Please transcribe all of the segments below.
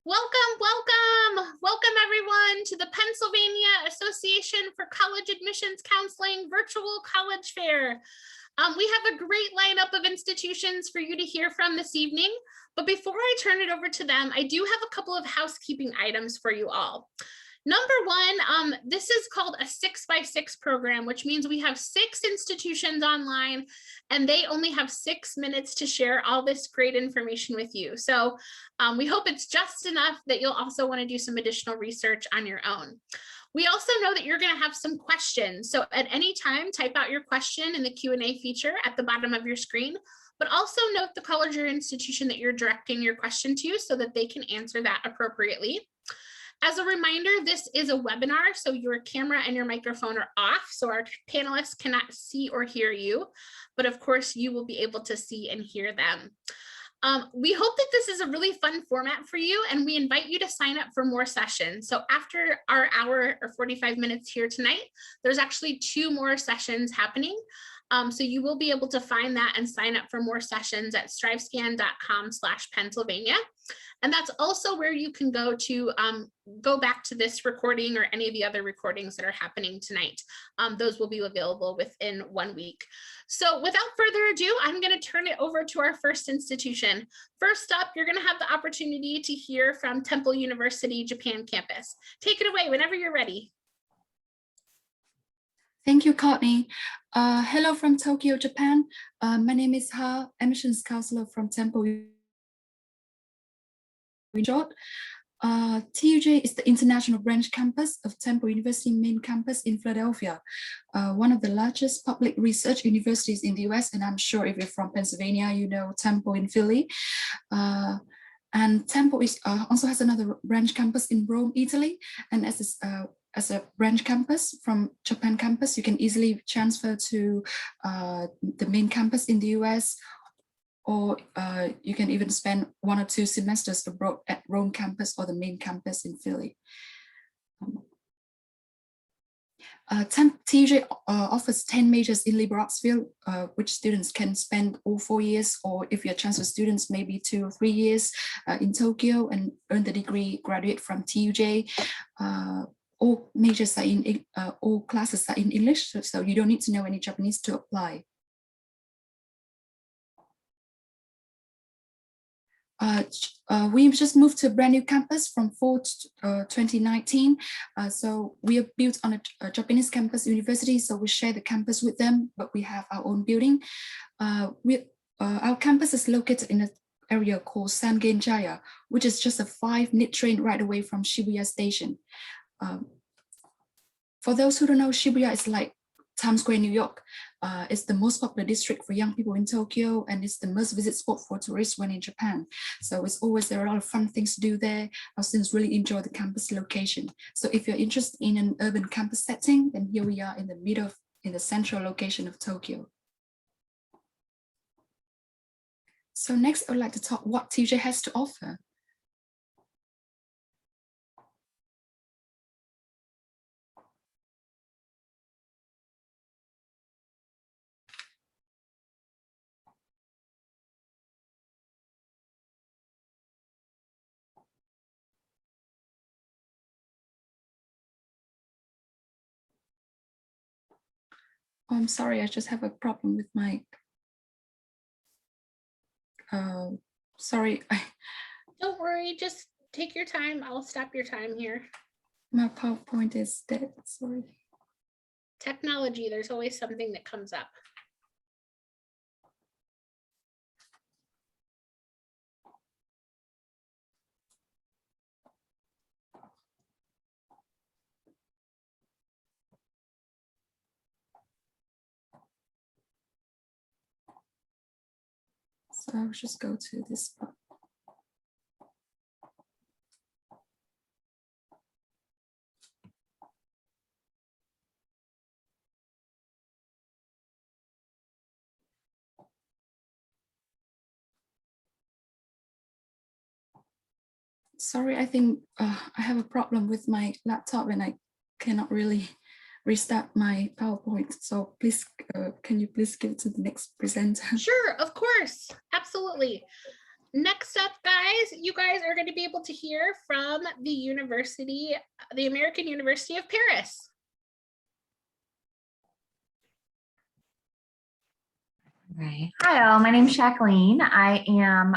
Welcome everyone to the Pennsylvania Association for College Admissions Counseling Virtual College Fair. We have a great lineup of institutions for you to hear from this evening, but before I turn it over to them, I do have a couple of housekeeping items for you all. Number one, this is called a 6x6 program, which means we have 6 institutions online and they only have 6 minutes to share all this great information with you. So we hope it's just enough that you'll also want to do some additional research on your own. We also know that you're going to have some questions. So at any time, type out your question in the Q&A feature at the bottom of your screen, but also note the college or institution that you're directing your question to so that they can answer that appropriately. As a reminder, this is a webinar, so your camera and your microphone are off, so our panelists cannot see or hear you, but of course you will be able to see and hear them. We hope that this is a really fun format for you, and we invite you to sign up for more sessions. So after our hour or 45 minutes here tonight, there's actually 2 more sessions happening. So you will be able to find that and sign up for more sessions at strivescan.com/Pennsylvania. And that's also where you can go to go back to this recording or any of the other recordings that are happening tonight. Those will be available within 1 week. So without further ado, I'm going to turn it over to our first institution. First up, you're going to have the opportunity to hear from Temple University Japan campus. Take it away whenever you're ready. Thank you, Courtney. Hello from Tokyo, Japan. My name is Ha, admissions counselor from Temple. In short, TUJ is the international branch campus of Temple University main campus in Philadelphia, one of the largest public research universities in the US. And I'm sure if you're from Pennsylvania, you know Temple in Philly. And Temple is, also has another branch campus in Rome, Italy. And as a branch campus from Japan campus, you can easily transfer to the main campus in the US, or you can even spend 1 or 2 semesters abroad at Rome campus or the main campus in Philly. TUJ offers 10 majors in liberal arts field, which students can spend all 4 years, or if you're transfer students, maybe 2 or 3 years in Tokyo and earn the degree, graduate from TUJ. All majors are in, all classes are in English, so you don't need to know any Japanese to apply. We've just moved to a brand new campus from fall 2019. So we are built on a Japanese campus university, so we share the campus with them, but we have our own building. Our campus is located in an area called Sangenjaya, which is just a 5-minute train ride away from Shibuya Station. For those who don't know, Shibuya is like Times Square, New York. It's the most popular district for young people in Tokyo, and it's the most visit spot for tourists when in Japan. So there are a lot of fun things to do there. Our students really enjoy the campus location. So if you're interested in an urban campus setting, then here we are in the central location of Tokyo. So next, I would like to talk what TUJ has to offer. Oh, I'm sorry, I just have a problem with my, sorry. Don't worry, just take your time. I'll stop your time here. My PowerPoint is dead, sorry. Technology, there's always something that comes up. So I'll just go to this part. Sorry, I think I have a problem with my laptop and I cannot really restart my PowerPoint. So please, can you please give it to the next presenter? Sure, of course, absolutely. Next up, guys, you guys are going to be able to hear from the university, the American University of Paris. Right. Hi, all. My name is Jacqueline. I am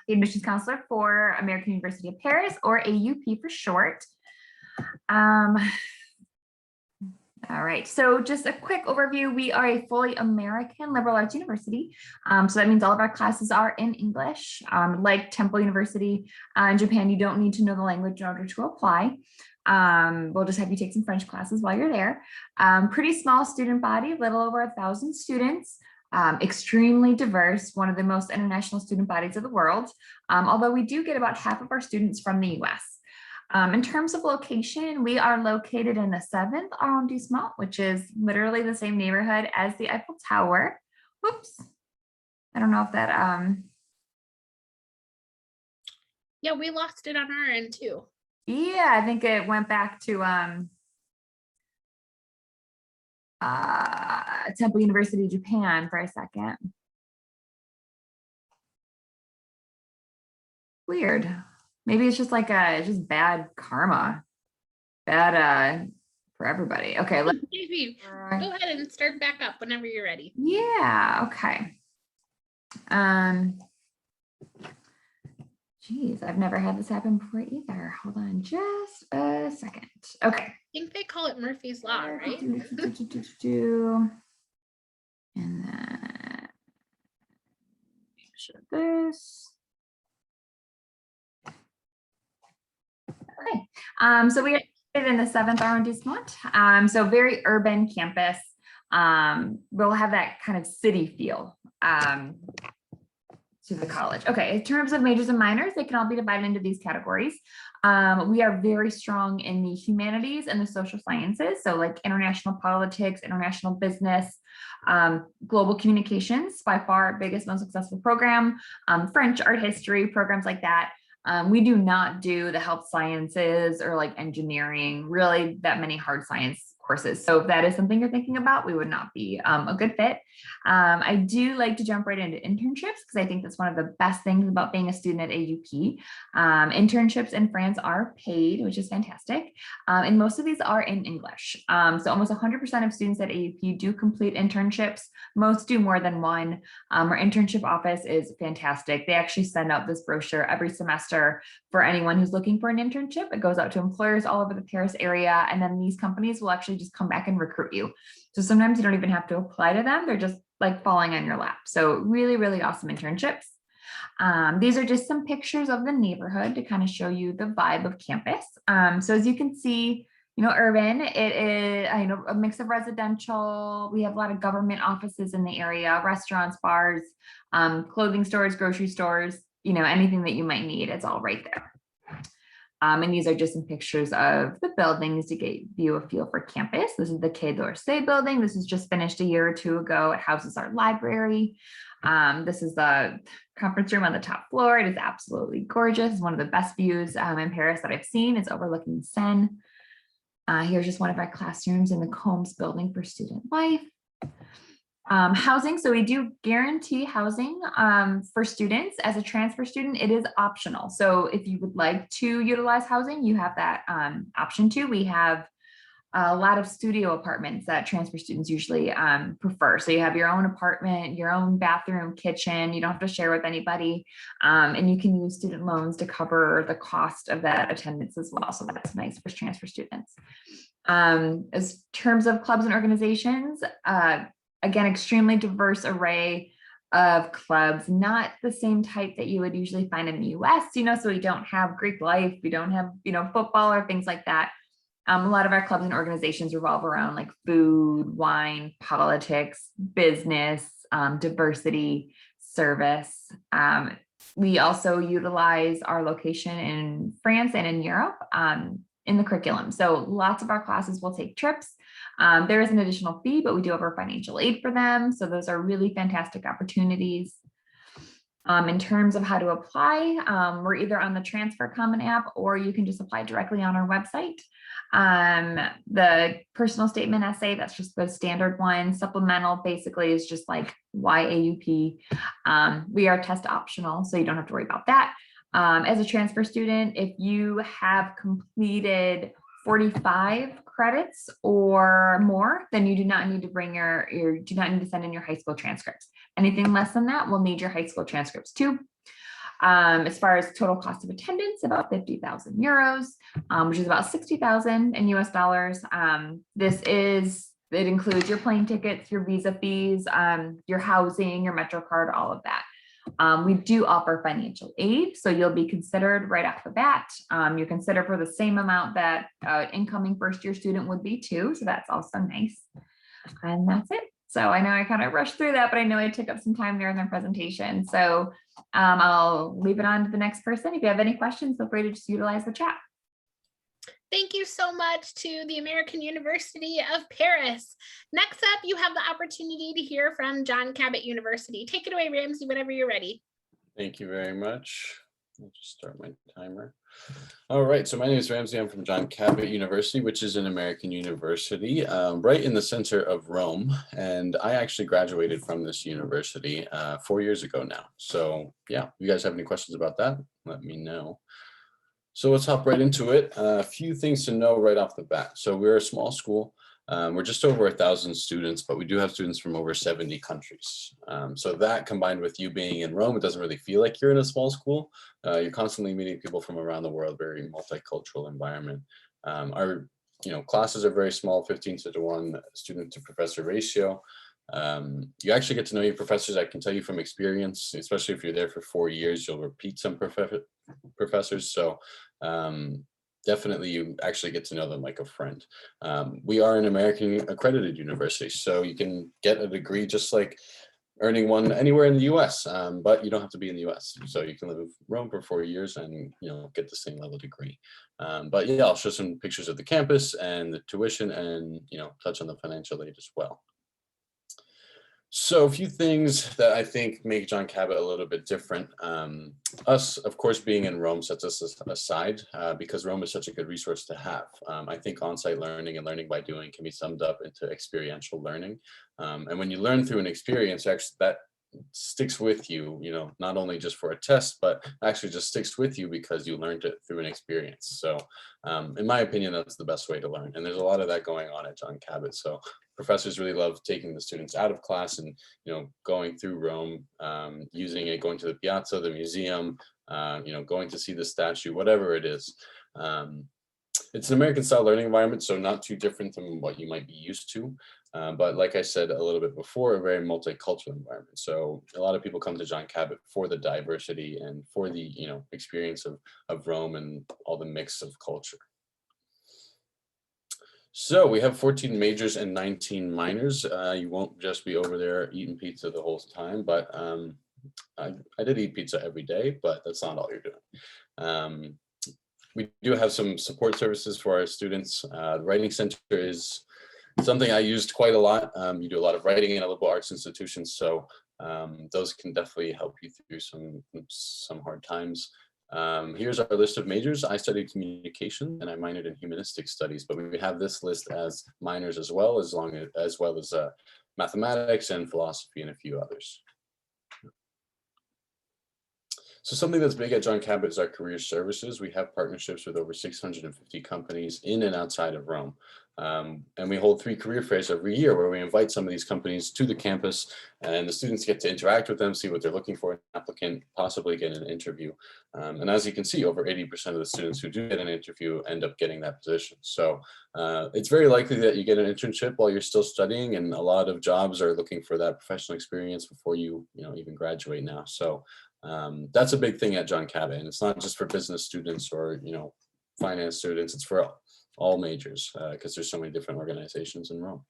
the admissions counselor for American University of Paris, or AUP for short. All right, so just a quick overview. We are a fully American liberal arts university. So that means all of our classes are in English. Like Temple University in Japan, you don't need to know the language in order to apply. We'll just have you take some French classes while you're there. Pretty small student body, little over 1,000 students. Extremely diverse, one of the most international student bodies of the world, although we do get about half of our students from the US. In terms of location, we are located in the 7th arrondissement, which is literally the same neighborhood as the Eiffel Tower. Whoops. I don't know if that... Yeah, we lost it on our end too. Yeah, I think it went back to Temple University, Japan for a second. Weird. Maybe it's just like it's just bad karma. Bad for everybody. Okay, let's go ahead and start back up whenever you're ready. Yeah, okay. Geez, I've never had this happen before either. Hold on just a second. Okay. I think they call it Murphy's Law, right? And then show this. Okay, so we are in the 7th arrondissement. So very urban campus. We'll have that kind of city feel to the college. Okay, in terms of majors and minors, they can all be divided into these categories. We are very strong in the humanities and the social sciences. So like international politics, international business, global communications, by far our biggest, most successful program, French, art history, programs like that. We do not do the health sciences or like engineering, really that many hard science courses. So if that is something you're thinking about, we would not be a good fit. I do like to jump right into internships because I think that's one of the best things about being a student at AUP. Internships in France are paid, which is fantastic. And most of these are in English. So almost 100% of students at AUP do complete internships. Most do more than one. Our internship office is fantastic. They actually send out this brochure every semester for anyone who's looking for an internship. It goes out to employers all over the Paris area, and then these companies will actually just come back and recruit you. So sometimes you don't even have to apply to them. They're just like falling on your lap. So really, really awesome internships. These are just some pictures of the neighborhood to kind of show you the vibe of campus. So as you can see, you know, urban, it is, you know, a mix of residential. We have a lot of government offices in the area, restaurants, bars, clothing stores, grocery stores, you know, anything that you might need, it's all right there. And these are just some pictures of the buildings to give you a feel for campus. This is the Quai d'Orsay building. This was just finished a year or two ago. It houses our library. This is the conference room on the top floor. It is absolutely gorgeous. It's one of the best views in Paris that I've seen. It's overlooking the Seine. Here's just one of our classrooms in the Combs building for student life. Housing, so we do guarantee housing for students. As a transfer student, it is optional. So if you would like to utilize housing, you have that option too. We have a lot of studio apartments that transfer students usually prefer. So you have your own apartment, your own bathroom, kitchen, you don't have to share with anybody. And you can use student loans to cover the cost of that attendance as well. So that's nice for transfer students. As terms of clubs and organizations, again, extremely diverse array of clubs, not the same type that you would usually find in the US, you know, so we don't have Greek life, we don't have, you know, football or things like that. A lot of our clubs and organizations revolve around like food, wine, politics, business, diversity, service. We also utilize our location in France and in Europe in the curriculum. So lots of our classes will take trips. There is an additional fee, but we do have our financial aid for them. So those are really fantastic opportunities. In terms of how to apply, we're either on the Transfer Common app or you can just apply directly on our website. The personal statement essay, that's just the standard one. Supplemental basically is just like why AUP. We are test optional, so you don't have to worry about that. As a transfer student, if you have completed 45 credits or more, then you do not need to bring do not need to send in your high school transcripts. Anything less than that, we'll need your high school transcripts too. As far as total cost of attendance, about 50,000 euros, which is about 60,000 in US dollars. It includes your plane tickets, your visa fees, your housing, your Metro card, all of that. We do offer financial aid, so you'll be considered right off the bat. You're considered for the same amount that incoming first-year student would be too, so that's also nice. And that's it. So I know I kind of rushed through that, but I know I took up some time there in their presentation. So I'll leave it on to the next person. If you have any questions, feel free to just utilize the chat. Thank you so much to the American University of Paris. Next up, you have the opportunity to hear from John Cabot University. Take it away, Ramsey, whenever you're ready. Thank you very much. I'll just start my timer. All right, so my name is Ramsey. I'm from John Cabot University, which is an American university right in the center of Rome. And I actually graduated from this university 4 years ago now. So yeah, if you guys have any questions about that, let me know. So let's hop right into it. A few things to know right off the bat. So we're a small school. We're just over 1,000 students, but we do have students from over 70 countries. So that combined with you being in Rome, it doesn't really feel like you're in a small school. You're constantly meeting people from around the world, very multicultural environment. Our classes are very small, 15:1 student to professor ratio. You actually get to know your professors. I can tell you from experience, especially if you're there for 4 years, you'll repeat some professors. So definitely you actually get to know them like a friend. We are an American accredited university, so you can get a degree just like earning one anywhere in the US, but you don't have to be in the US. So you can live in Rome for 4 years and get the same level degree. But yeah, I'll show some pictures of the campus and the tuition and touch on the financial aid as well. So a few things that I think make John Cabot a little bit different. Us, of course, being in Rome sets us aside because Rome is such a good resource to have. I think on-site learning and learning by doing can be summed up into experiential learning. And when you learn through an experience, actually that sticks with you, not only just for a test, but actually just sticks with you because you learned it through an experience. So in my opinion, that's the best way to learn. And there's a lot of that going on at John Cabot. So professors really love taking the students out of class and going through Rome, using it, going to the piazza, the museum, going to see the statue, whatever it is. It's an American style learning environment, so not too different than what you might be used to. But like I said a little bit before, a very multicultural environment. So a lot of people come to John Cabot for the diversity and for the experience of Rome and all the mix of culture. So we have 14 majors and 19 minors. You won't just be over there eating pizza the whole time, but I did eat pizza every day, but that's not all you're doing. We do have some support services for our students. The Writing Center is something I used quite a lot. You do a lot of writing in a liberal arts institution, so those can definitely help you through some hard times. Here's our list of majors. I studied communication and I minored in humanistic studies, but we have this list as minors as well as mathematics and philosophy and a few others. So something that's big at John Cabot is our career services. We have partnerships with over 650 companies in and outside of Rome. And we hold 3 career fairs every year where we invite some of these companies to the campus and the students get to interact with them, see what they're looking for in an applicant, possibly get an interview. And as you can see, over 80% of the students who do get an interview end up getting that position. So it's very likely that you get an internship while you're still studying, and a lot of jobs are looking for that professional experience before you even graduate now. So that's a big thing at John Cabot, and it's not just for business students or finance students, it's for all majors because there's so many different organizations in Rome.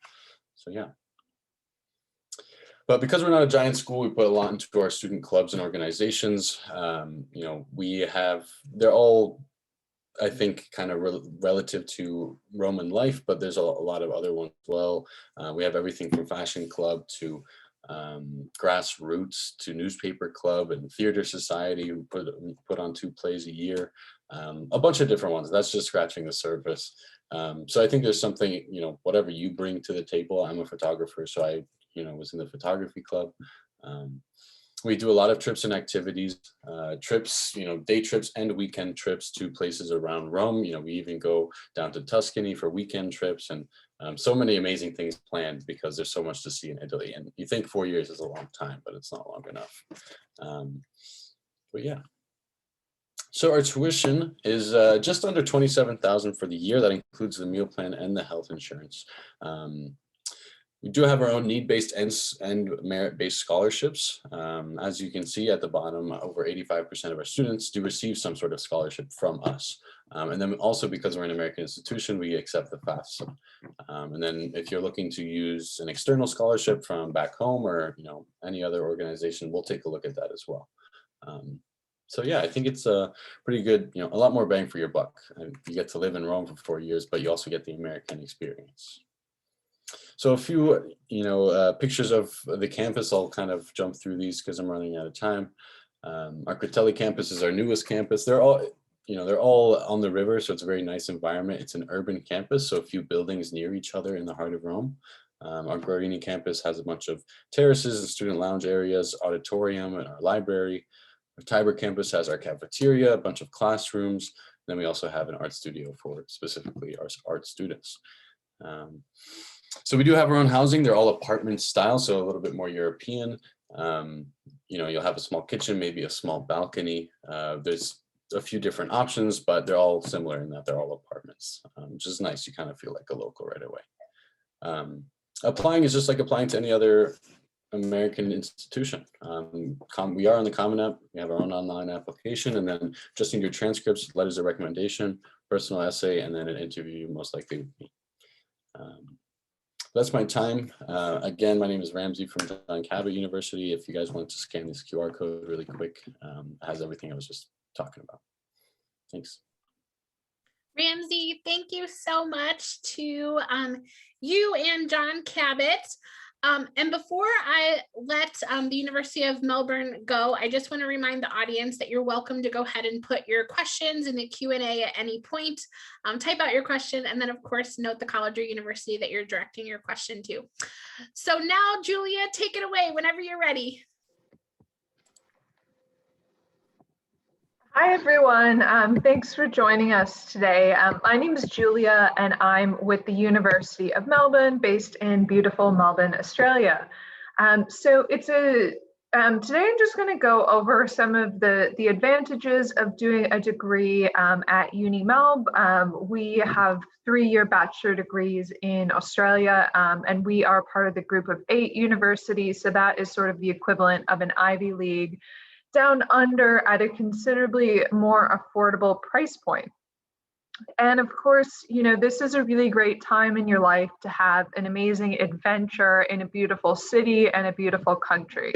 So yeah. But because we're not a giant school, we put a lot into our student clubs and organizations. They're all, I think, kind of relative to Roman life, but there's a lot of other ones as well. We have everything from fashion club to grassroots to newspaper club and theater society who put on 2 plays a year, a bunch of different ones. That's just scratching the surface. So I think there's something, whatever you bring to the table. I'm a photographer, so I, was in the photography club. We do a lot of trips and activities, trips, day trips and weekend trips to places around Rome. We even go down to Tuscany for weekend trips, and so many amazing things planned because there's so much to see in Italy. And you think 4 years is a long time, but it's not long enough. But yeah. So our tuition is just under $27,000 for the year. That includes the meal plan and the health insurance. We do have our own need-based and merit-based scholarships. As you can see at the bottom, over 85% of our students do receive some sort of scholarship from us. And then also, because we're an American institution, we accept the FAFSA. And then if you're looking to use an external scholarship from back home or any other organization, we'll take a look at that as well. So yeah, I think it's a pretty good, a lot more bang for your buck. And you get to live in Rome for 4 years, but you also get the American experience. So a few, pictures of the campus. I'll kind of jump through these because I'm running out of time. Our Critelli campus is our newest campus. They're all on the river, so it's a very nice environment. It's an urban campus, so a few buildings near each other in the heart of Rome. Our Guarini campus has a bunch of terraces and student lounge areas, auditorium, and our library. Our Tiber campus has our cafeteria, a bunch of classrooms. Then we also have an art studio for specifically our art students. So we do have our own housing. They're all apartment style, so a little bit more European. You'll have a small kitchen, maybe a small balcony. There's a few different options, but they're all similar in that they're all apartments, which is nice. You kind of feel like a local right away. Applying is just like applying to any other American institution. We are on the Common App. We have our own online application, and then just need your transcripts, letters of recommendation, personal essay, and then an interview most likely with me. That's my time. Again, my name is Ramsey from Cabot University. If you guys want to scan this QR code really quick, it has everything I was just talking about. Thanks. Ramsey, thank you so much to you and John Cabot. And before I let the University of Melbourne go, I just want to remind the audience that you're welcome to go ahead and put your questions in the Q&A at any point. Type out your question, and then of course note the college or university that you're directing your question to. So now, Julia, take it away whenever you're ready. Hi, everyone. Thanks for joining us today. My name is Julia, and I'm with the University of Melbourne, based in beautiful Melbourne, Australia. Today I'm just going to go over some of the advantages of doing a degree at Uni Melb. We have 3-year bachelor degrees in Australia, and we are part of the group of 8 universities. So that is sort of the equivalent of an Ivy League down under at a considerably more affordable price point. And of course, this is a really great time in your life to have an amazing adventure in a beautiful city and a beautiful country.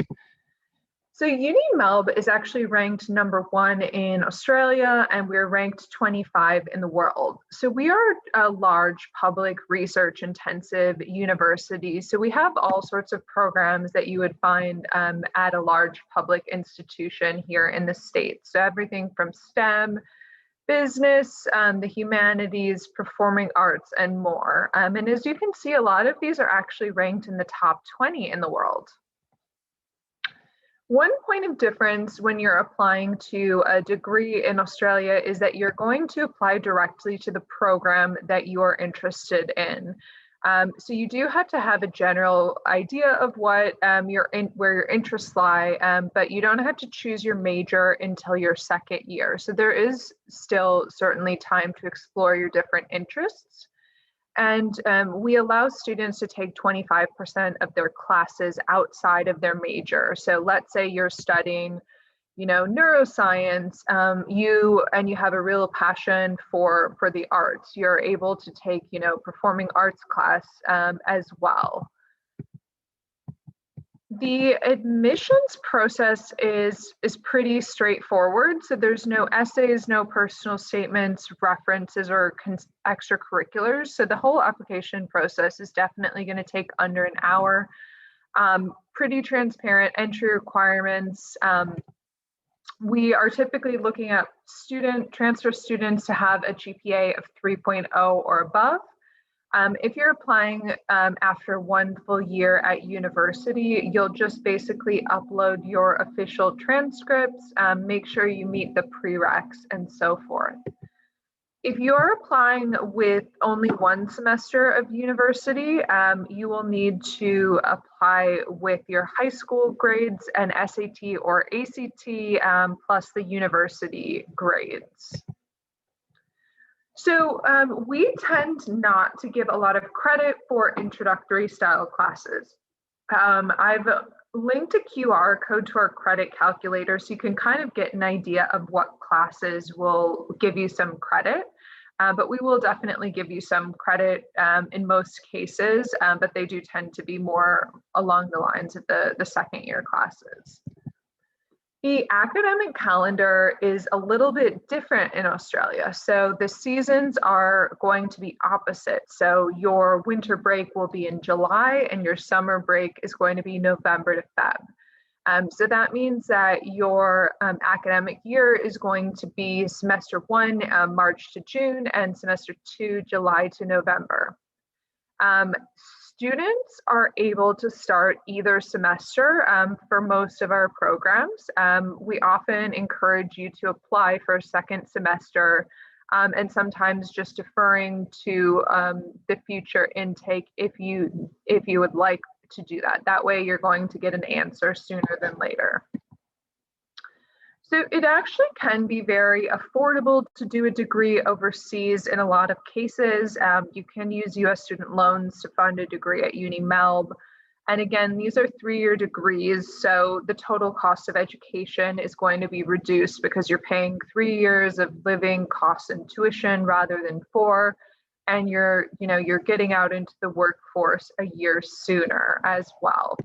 So Uni Melb is actually ranked #1 in Australia, and we're ranked 25 in the world. So we are a large public research intensive university. So we have all sorts of programs that you would find at a large public institution here in the States. So everything from STEM, business, the humanities, performing arts, and more. And as you can see, a lot of these are actually ranked in the top 20 in the world. One point of difference when you're applying to a degree in Australia is that you're going to apply directly to the program that you're interested in. So you do have to have a general idea of what where your interests lie, but you don't have to choose your major until your 2nd year. So there is still certainly time to explore your different interests. And we allow students to take 25% of their classes outside of their major. So let's say you're studying, neuroscience, you have a real passion for the arts. You're able to take, performing arts class as well. The admissions process is pretty straightforward. So there's no essays, no personal statements, references, or extracurriculars. So the whole application process is definitely going to take under an hour. Pretty transparent entry requirements. We are typically looking at transfer students to have a GPA of 3.0 or above. If you're applying after one full year at university, you'll just basically upload your official transcripts, make sure you meet the prereqs and so forth. If you're applying with only one semester of university, you will need to apply with your high school grades and SAT or ACT plus the university grades. So we tend not to give a lot of credit for introductory style classes. I've linked a QR code to our credit calculator so you can kind of get an idea of what classes will give you some credit. But we will definitely give you some credit in most cases, but they do tend to be more along the lines of the second year classes. The academic calendar is a little bit different in Australia. So the seasons are going to be opposite. So your winter break will be in July and your summer break is going to be November to Feb. So that means that your academic year is going to be semester 1, March to June, and semester 2, July to November. Students are able to start either semester for most of our programs. We often encourage you to apply for a second semester and sometimes just deferring to the future intake if you would like to do that. That way you're going to get an answer sooner than later. So it actually can be very affordable to do a degree overseas in a lot of cases. You can use US student loans to fund a degree at Uni Melb. And again, these are 3-year degrees, so the total cost of education is going to be reduced because you're paying 3 years of living costs and tuition rather than 4. And you're getting out into the workforce a year sooner as well.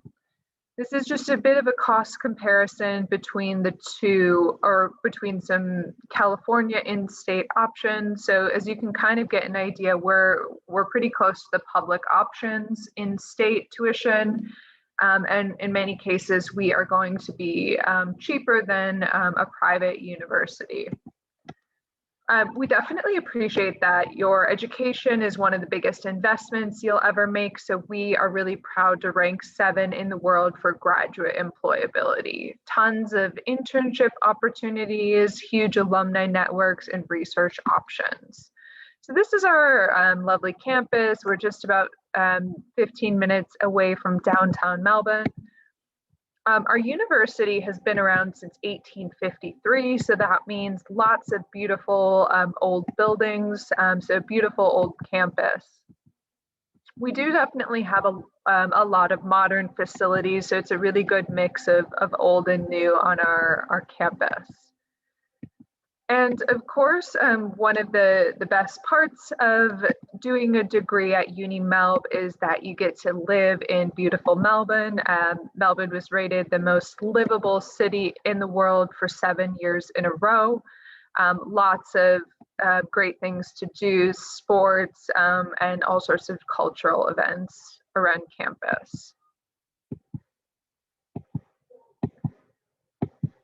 This is just a bit of a cost comparison between the two, or between some California in-state options. So as you can kind of get an idea, we're pretty close to the public options in-state tuition. And in many cases, we are going to be cheaper than a private university. We definitely appreciate that your education is one of the biggest investments you'll ever make. So we are really proud to rank 7 in the world for graduate employability. Tons of internship opportunities, huge alumni networks, and research options. So this is our lovely campus. We're just about 15 minutes away from downtown Melbourne. Our university has been around since 1853, so that means lots of beautiful old buildings, so a beautiful old campus. We do definitely have a lot of modern facilities, so it's a really good mix of old and new on our campus. And of course, one of the best parts of doing a degree at Uni Melb is that you get to live in beautiful Melbourne. Melbourne was rated the most livable city in the world for 7 years in a row. Lots of great things to do, sports, and all sorts of cultural events around campus.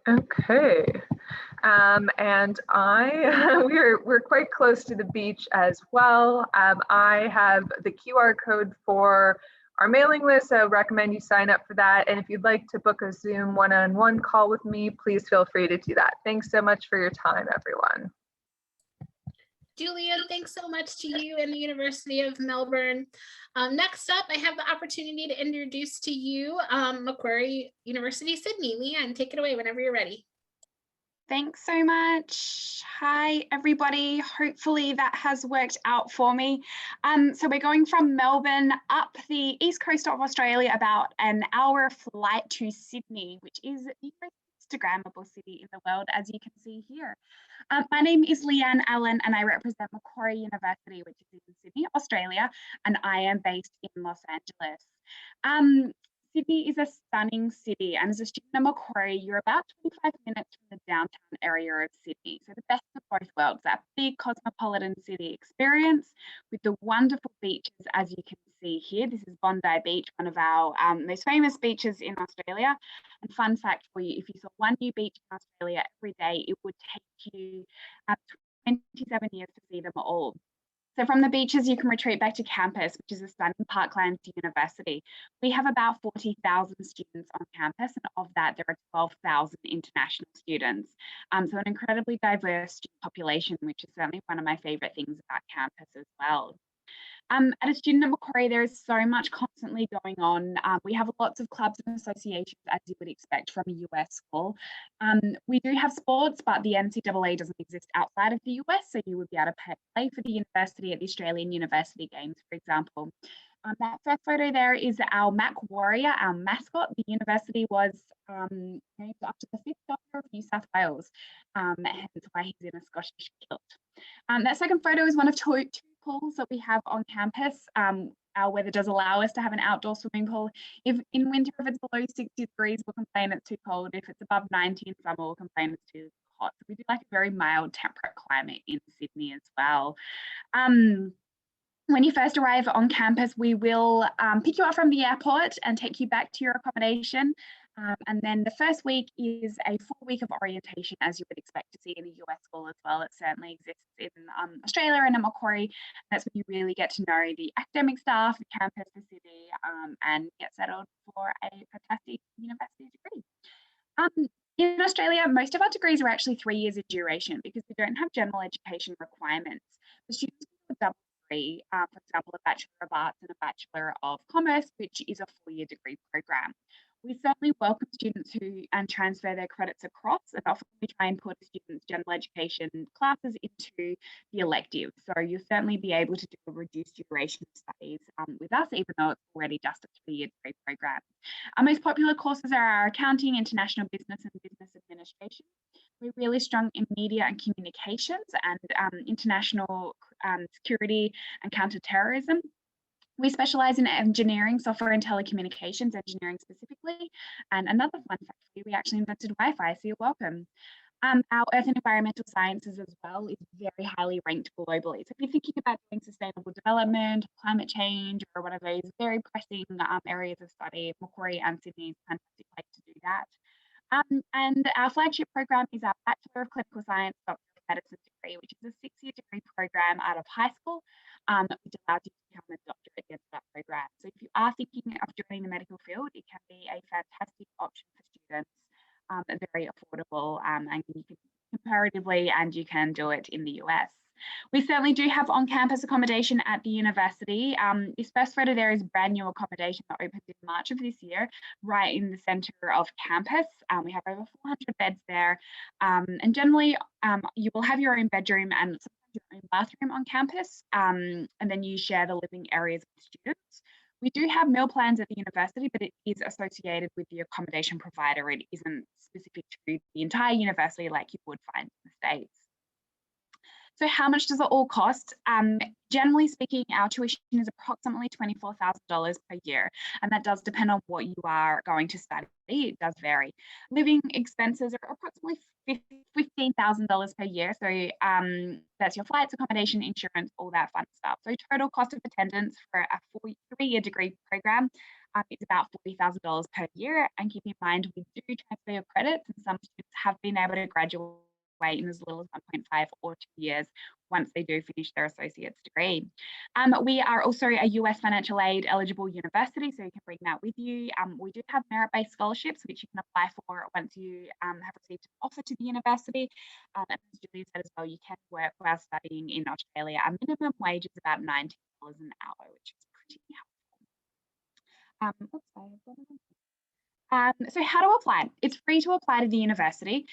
Okay. And we're quite close to the beach as well. I have the QR code for our mailing list. I recommend you sign up for that. And if you'd like to book a Zoom one-on-one call with me, please feel free to do that. Thanks so much for your time, everyone. Julia, thanks so much to you and the University of Melbourne. Next up, I have the opportunity to introduce to you Macquarie University, Sydney. Leanne, take it away whenever you're ready. Thanks so much. Hi, everybody. Hopefully that has worked out for me. So we're going from Melbourne up the east coast of Australia, about an hour flight to Sydney, which is the most Instagrammable city in the world, as you can see here. My name is Leanne Allen, and I represent Macquarie University, which is in Sydney, Australia, and I am based in Los Angeles. Sydney is a stunning city, and as a student at Macquarie, you're about 25 minutes from the downtown area of Sydney. So the best of both worlds, that big cosmopolitan city experience with the wonderful beaches, as you can see here. This is Bondi Beach, one of our most famous beaches in Australia. And fun fact for you, if you saw one new beach in Australia every day, it would take you 27 years to see them all. So from the beaches, you can retreat back to campus, which is a stunning Parklands University. We have about 40,000 students on campus, and of that, there are 12,000 international students. So an incredibly diverse student population, which is certainly one of my favourite things about campus as well. At a student at Macquarie, there is so much constantly going on. We have lots of clubs and associations, as you would expect from a US school. We do have sports, but the NCAA doesn't exist outside of the US, so you would be able to play for the university at the Australian University Games, for example. That first photo there is our Macquarie, our mascot. The university was named after the 5th Governor of New South Wales, hence why he's in a Scottish kilt. That second photo is one of two pools that we have on campus. Our weather does allow us to have an outdoor swimming pool. If in winter, if it's below 60 degrees, we'll complain it's too cold. If it's above 90 in summer, we'll complain it's too hot. So we do like a very mild temperate climate in Sydney as well. When you first arrive on campus, we will pick you up from the airport and take you back to your accommodation. And then the first week is a full week of orientation, as you would expect to see in a US school as well. It certainly exists in Australia and at Macquarie. That's when you really get to know the academic staff, the campus, the city, and get settled for a fantastic university degree. In Australia, most of our degrees are actually 3 years in duration because we don't have general education requirements. The students do a double degree, for example, a Bachelor of Arts and a Bachelor of Commerce, which is a 4-year degree program. We certainly welcome students who transfer their credits across, and often we try and put students' general education classes into the elective. So you'll certainly be able to do a reduced duration studies with us, even though it's already just a 3-year degree program. Our most popular courses are our accounting, international business, and business administration. We're really strong in media and communications and international security and counterterrorism. We specialise in engineering, software and telecommunications, engineering specifically. And another fun fact for you, we actually invented Wi-Fi, so you're welcome. Our earth and environmental sciences as well is very highly ranked globally. So if you're thinking about doing sustainable development, climate change, or one of those very pressing areas of study, Macquarie and Sydney is a fantastic place to do that. And our flagship program is our Bachelor of Clinical Science, Doctor of Medicine degree, which is a 6-year degree program out of high school, which allows you to become a doctor at the end of that program. So if you are thinking of joining the medical field, it can be a fantastic option for students, very affordable, and you can comparatively, and you can do it in the US. We certainly do have on-campus accommodation at the university. This first photo there is brand new accommodation that opened in March of this year, right in the centre of campus. We have over 400 beds there, and generally you will have your own bedroom and sometimes your own bathroom on campus, and then you share the living areas with students. We do have meal plans at the university, but it is associated with the accommodation provider. It isn't specific to the entire university like you would find in the States. So how much does it all cost? Generally speaking, our tuition is approximately $24,000 per year, and that does depend on what you are going to study. It does vary. Living expenses are approximately $15,000 per year. So that's your flights, accommodation, insurance, all that fun stuff. So total cost of attendance for a 3-year degree program is about $40,000 per year. And keep in mind, we do transfer your credits, and some students have been able to graduate in as little as 1.5 or 2 years once they do finish their associate's degree. We are also a US financial aid eligible university, so you can bring that with you. We do have merit-based scholarships, which you can apply for once you have received an offer to the university. And as Julia said as well, you can work while studying in Australia. Our minimum wage is about $19 an hour, which is pretty helpful. So how to apply? It's free to apply to the university.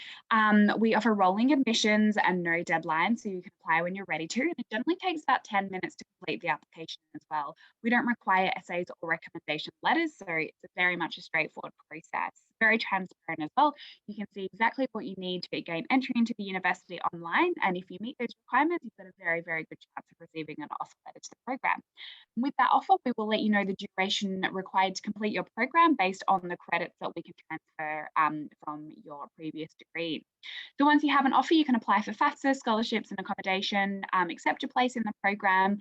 We offer rolling admissions and no deadline, so you can apply when you're ready to. And it generally takes about 10 minutes to complete the application as well. We don't require essays or recommendation letters, so it's very much a straightforward process. very transparent as well. You can see exactly what you need to gain entry into the university online. And if you meet those requirements, you've got a very, very good chance of receiving an offer letter to the program. And with that offer, we will let you know the duration required to complete your program based on the credits that we can transfer from your previous degree. So once you have an offer, you can apply for FAFSA, scholarships and accommodation, accept your place in the program,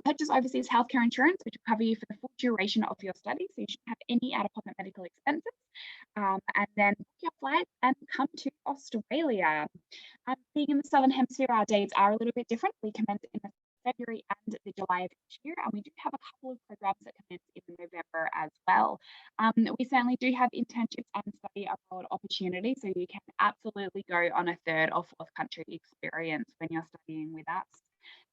purchase overseas healthcare insurance, which will cover you for the full duration of your study. So you shouldn't have any out-of-pocket medical expenses. And then book your flight and come to Australia. Being in the Southern Hemisphere, our dates are a little bit different. We commence in the February and the July of each year, and we do have a couple of programs that commence in November as well. We certainly do have internships and study abroad opportunities, so you can absolutely go on a third or fourth country experience when you're studying with us.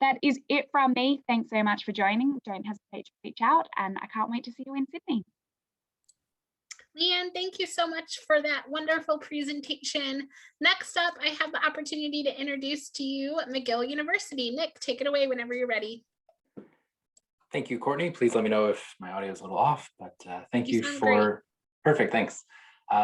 That is it from me. Thanks so much for joining. Don't hesitate to reach out, and I can't wait to see you in Sydney. Leanne, thank you so much for that wonderful presentation. Next up, I have the opportunity to introduce to you McGill University. Nick, take it away whenever you're ready. Thank you, Courtney. Please let me know if my audio is a little off, but thank you sound for, perfect, thanks.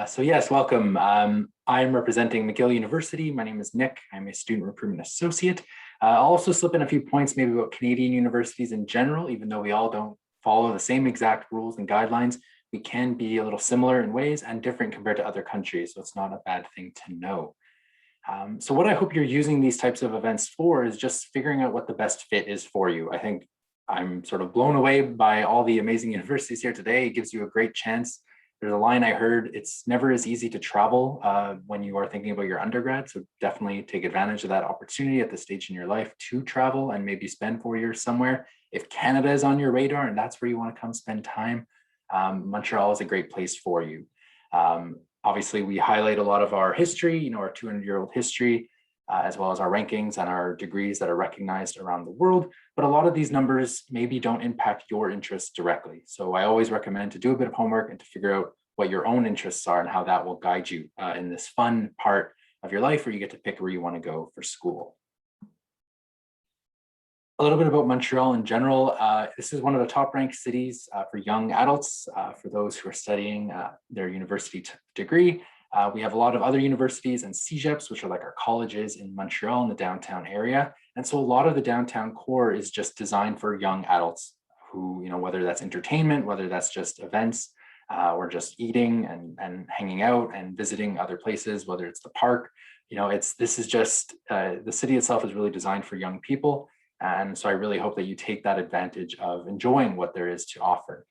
So yes, welcome. I'm representing McGill University. My name is Nick. I'm a student recruitment associate. I'll also slip in a few points maybe about Canadian universities in general, even though we all don't follow the same exact rules and guidelines. We can be a little similar in ways and different compared to other countries. So it's not a bad thing to know. So what I hope you're using these types of events for is just figuring out what the best fit is for you. I think I'm sort of blown away by all the amazing universities here today. It gives you a great chance. There's a line I heard, it's never as easy to travel when you are thinking about your undergrad. So definitely take advantage of that opportunity at this stage in your life to travel and maybe spend 4 years somewhere. If Canada is on your radar and that's where you want to come spend time, Montreal is a great place for you. Obviously, we highlight a lot of our history, our 200-year-old history, as well as our rankings and our degrees that are recognized around the world. But a lot of these numbers maybe don't impact your interests directly. So I always recommend to do a bit of homework and to figure out what your own interests are and how that will guide you in this fun part of your life where you get to pick where you want to go for school. A little bit about Montreal in general. This is one of the top ranked cities for young adults, for those who are studying their university degree. We have a lot of other universities and CEGEPs, which are like our colleges in Montreal in the downtown area. And so a lot of the downtown core is just designed for young adults who, whether that's entertainment, whether that's just events, or just eating and hanging out and visiting other places, whether it's the park, this is just, the city itself is really designed for young people. And so I really hope that you take that advantage of enjoying what there is to offer.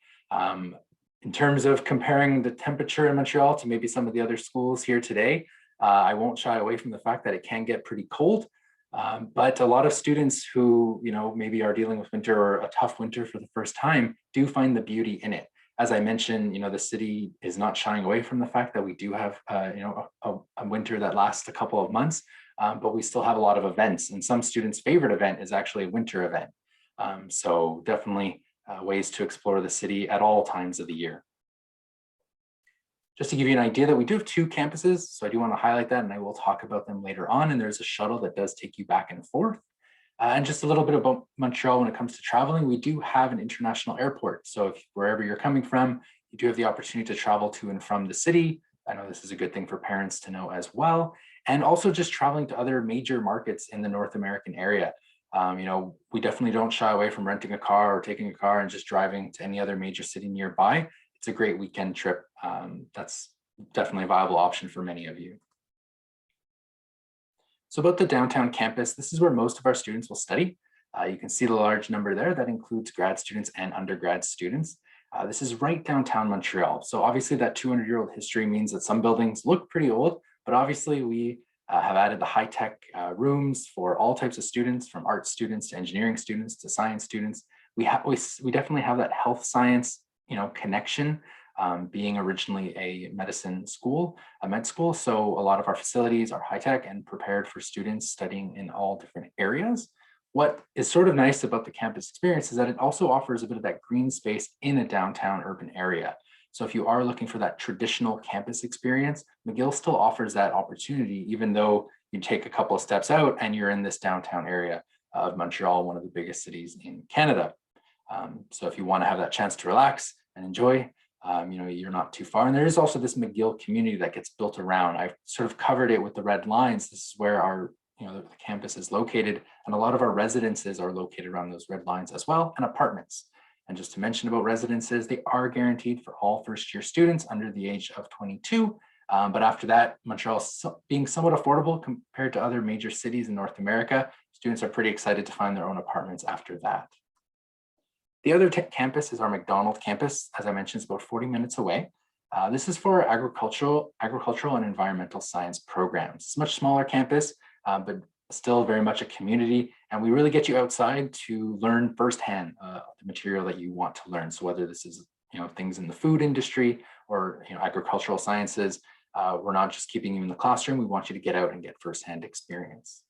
In terms of comparing the temperature in Montreal to maybe some of the other schools here today, I won't shy away from the fact that it can get pretty cold. But a lot of students who, maybe are dealing with winter or a tough winter for the first time do find the beauty in it. As I mentioned, the city is not shying away from the fact that we do have, a winter that lasts a couple of months. But we still have a lot of events, and some students' favorite event is actually a winter event. So definitely ways to explore the city at all times of the year. Just to give you an idea that we do have 2 campuses, so I do want to highlight that, and I will talk about them later on. And there's a shuttle that does take you back and forth. And just a little bit about Montreal when it comes to traveling, we do have an international airport. So if wherever you're coming from, you do have the opportunity to travel to and from the city. I know this is a good thing for parents to know as well. And also just traveling to other major markets in the North American area. We definitely don't shy away from renting a car or taking a car and just driving to any other major city nearby. It's a great weekend trip. That's definitely a viable option for many of you. So about the downtown campus, this is where most of our students will study. You can see the large number there that includes grad students and undergrad students. This is right downtown Montreal. So obviously that 200-year-old history means that some buildings look pretty old, but obviously we have added the high-tech rooms for all types of students, from art students to engineering students to science students. We definitely have that health science, connection, being originally a medicine school, a med school. So a lot of our facilities are high-tech and prepared for students studying in all different areas. What is sort of nice about the campus experience is that it also offers a bit of that green space in a downtown urban area. So if you are looking for that traditional campus experience, McGill still offers that opportunity, even though you take a couple of steps out and you're in this downtown area of Montreal, one of the biggest cities in Canada. So if you want to have that chance to relax and enjoy, you're not too far. And there is also this McGill community that gets built around. I've sort of covered it with the red lines. This is where our, the campus is located, and a lot of our residences are located around those red lines as well, and apartments. And just to mention about residences, they are guaranteed for all first-year students under the age of 22. But after that, Montreal being somewhat affordable compared to other major cities in North America, students are pretty excited to find their own apartments after that. The other campus is our McDonald campus. As I mentioned, it's about 40 minutes away. This is for agricultural and environmental science programs. It's a much smaller campus, but still very much a community. And we really get you outside to learn firsthand the material that you want to learn. So whether this is things in the food industry or agricultural sciences, we're not just keeping you in the classroom. We want you to get out and get firsthand experience.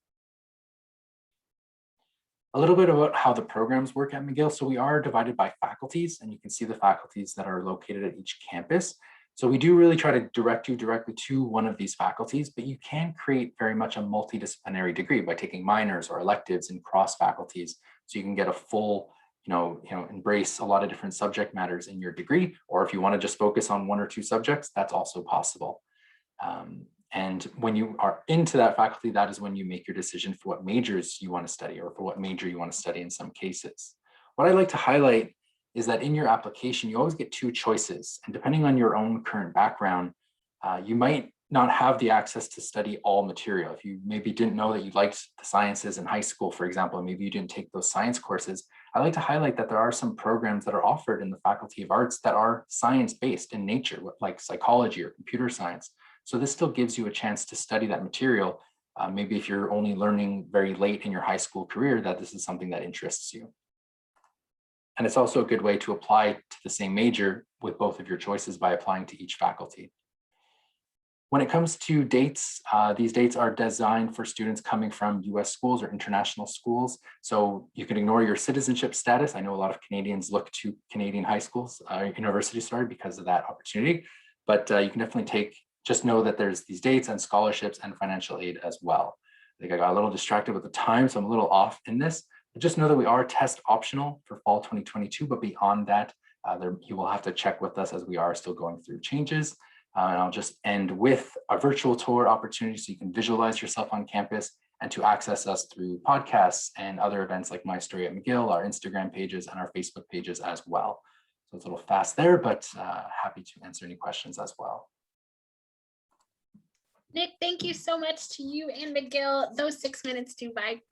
A little bit about how the programs work at McGill. So we are divided by faculties, and you can see the faculties that are located at each campus. So we do really try to direct you directly to one of these faculties, but you can create very much a multidisciplinary degree by taking minors or electives in cross faculties. So you can get a full, embrace a lot of different subject matters in your degree, or if you want to just focus on one or two subjects, that's also possible. And when you are into that faculty, that is when you make your decision for what majors you want to study, or for what major you want to study in some cases. What I'd like to highlight is that in your application, you always get two choices. And depending on your own current background, you might not have the access to study all material. If you maybe didn't know that you liked the sciences in high school, for example, and maybe you didn't take those science courses, I like to highlight that there are some programs that are offered in the Faculty of Arts that are science-based in nature, like psychology or computer science. So this still gives you a chance to study that material. Maybe if you're only learning very late in your high school career, that this is something that interests you. And it's also a good way to apply to the same major with both of your choices by applying to each faculty. When it comes to dates, these dates are designed for students coming from US schools or international schools. So you can ignore your citizenship status. I know a lot of Canadians look to Canadian high schools, universities, because of that opportunity, but you can definitely just know that there's these dates and scholarships and financial aid as well. I think I got a little distracted with the time, so I'm a little off in this. But just know that we are test optional for fall 2022, but beyond that, you will have to check with us as we are still going through changes. And I'll just end with a virtual tour opportunity so you can visualize yourself on campus and to access us through podcasts and other events like My Story at McGill, our Instagram pages and our Facebook pages as well. So it's a little fast there, but happy to answer any questions as well. Nick, thank you so much to you and McGill. Those 6 minutes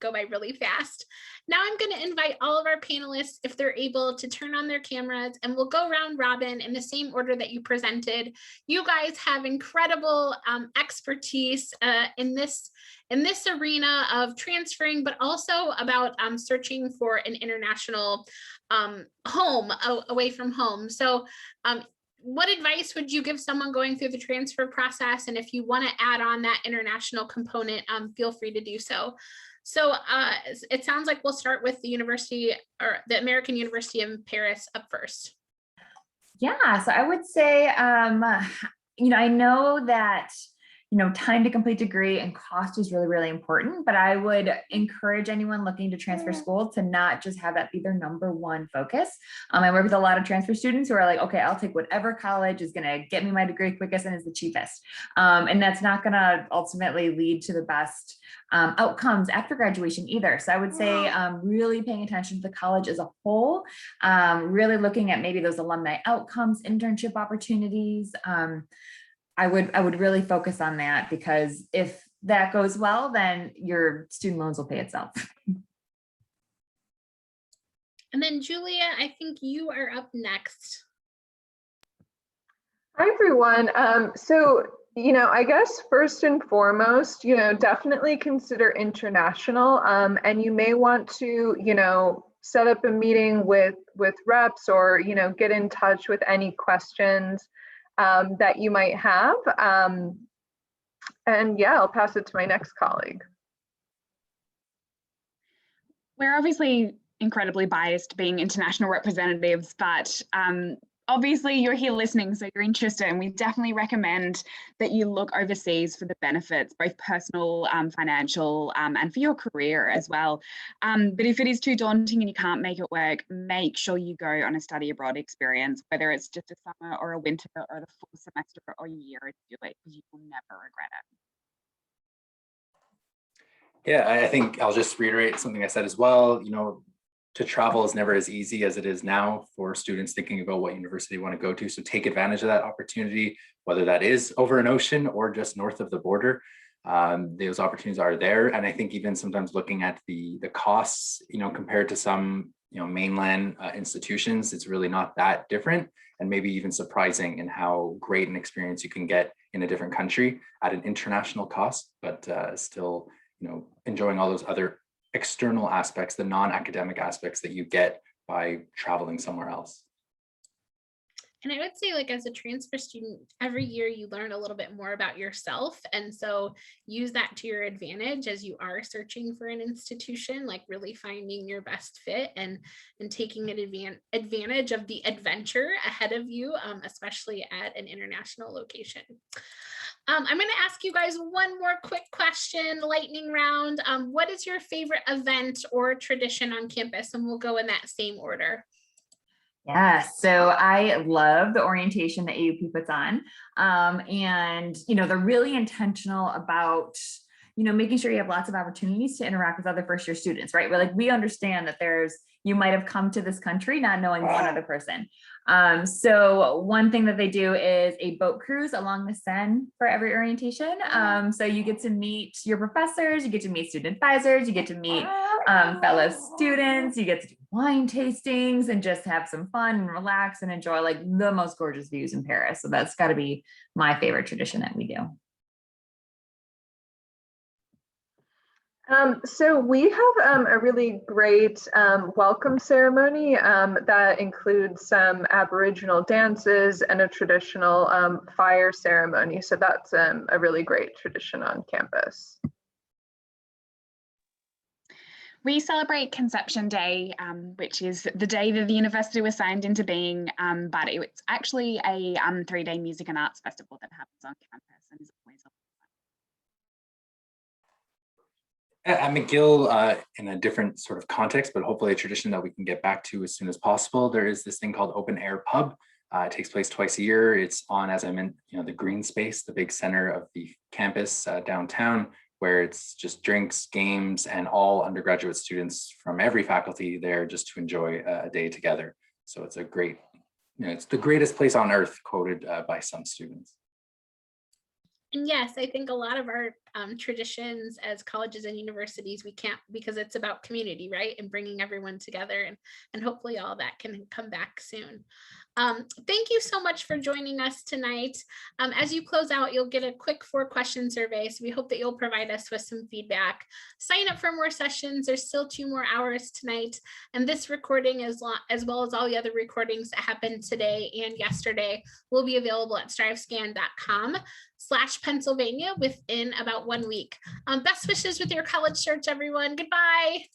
go by really fast. Now I'm going to invite all of our panelists, if they're able, to turn on their cameras, and we'll go round robin in the same order that you presented. You guys have incredible expertise in this arena of transferring, but also about searching for an international home away from home. So what advice would you give someone going through the transfer process? And if you want to add on that international component, feel free to do so. So it sounds like we'll start with the university, or the American University of Paris up first. Yeah, so I would say, I know that time to complete degree and cost is really, really important, but I would encourage anyone looking to transfer school to not just have that be their number one focus. I work with a lot of transfer students who are like, okay, I'll take whatever college is going to get me my degree quickest and is the cheapest. And that's not going to ultimately lead to the best outcomes after graduation either. So I would say really paying attention to the college as a whole, really looking at maybe those alumni outcomes, internship opportunities. I would really focus on that, because if that goes well, then your student loans will pay itself. And then Julia, I think you are up next. Hi, everyone. So, I guess first and foremost, definitely consider international, and you may want to, set up a meeting with reps, or, get in touch with any questions that you might have. And yeah, I'll pass it to my next colleague. We're obviously incredibly biased being international representatives, but obviously you're here listening, so you're interested, and we definitely recommend that you look overseas for the benefits, both personal, financial, and for your career as well. But if it is too daunting and you can't make it work, make sure you go on a study abroad experience, whether it's just a summer or a winter or the full semester or year to do it, because you will never regret it. Yeah, I think I'll just reiterate something I said as well. You know, to travel is never as easy as it is now for students thinking about what university they want to go to. So take advantage of that opportunity, whether that is over an ocean or just north of the border. Those opportunities are there. And I think even sometimes looking at the costs, you know, compared to some, you know, mainland institutions, it's really not that different, and maybe even surprising in how great an experience you can get in a different country at an international cost, but still, you know, enjoying all those other external aspects, the non-academic aspects that you get by traveling somewhere else. And I would say, like, as a transfer student, every year you learn a little bit more about yourself. And so use that to your advantage as you are searching for an institution, like really finding your best fit and taking advantage of the adventure ahead of you, especially at an international location. I'm going to ask you guys one more quick question, lightning round. What is your favorite event or tradition on campus? And we'll go in that same order. Yeah, so I love the orientation that AUP puts on. And, you know, they're really intentional about, you know, making sure you have lots of opportunities to interact with other first year students, right? We understand that you might have come to this country not knowing one other person. So one thing that they do is a boat cruise along the Seine for every orientation. So you get to meet your professors, you get to meet student advisors, you get to meet fellow students, you get to do wine tastings and just have some fun and relax and enjoy like the most gorgeous views in Paris. So that's got to be my favorite tradition that we do. So we have a really great welcome ceremony that includes some Aboriginal dances and a traditional fire ceremony. So that's a really great tradition on campus. We celebrate Conception Day, which is the day that the university was signed into being, but it's actually a 3-day music and arts festival that happens on campus and is always At McGill, in a different sort of context, but hopefully a tradition that we can get back to as soon as possible, there is this thing called Open Air Pub. It takes place twice a year. It's on, as I meant, you know, the green space, the big center of the campus downtown, where it's just drinks, games, and all undergraduate students from every faculty there just to enjoy a day together. So it's a great, you know, it's the greatest place on earth, quoted by some students. And yes, I think a lot of our traditions as colleges and universities, we can't, because it's about community, right? And bringing everyone together, and hopefully all that can come back soon. Thank you so much for joining us tonight. As you close out, you'll get a quick 4-question survey. So we hope that you'll provide us with some feedback. Sign up for more sessions. There's still 2 more hours tonight. And this recording, as well as all the other recordings that happened today and yesterday, will be available at strivescan.com/Pennsylvania within about 1 week. Best wishes with your college search, everyone. Goodbye.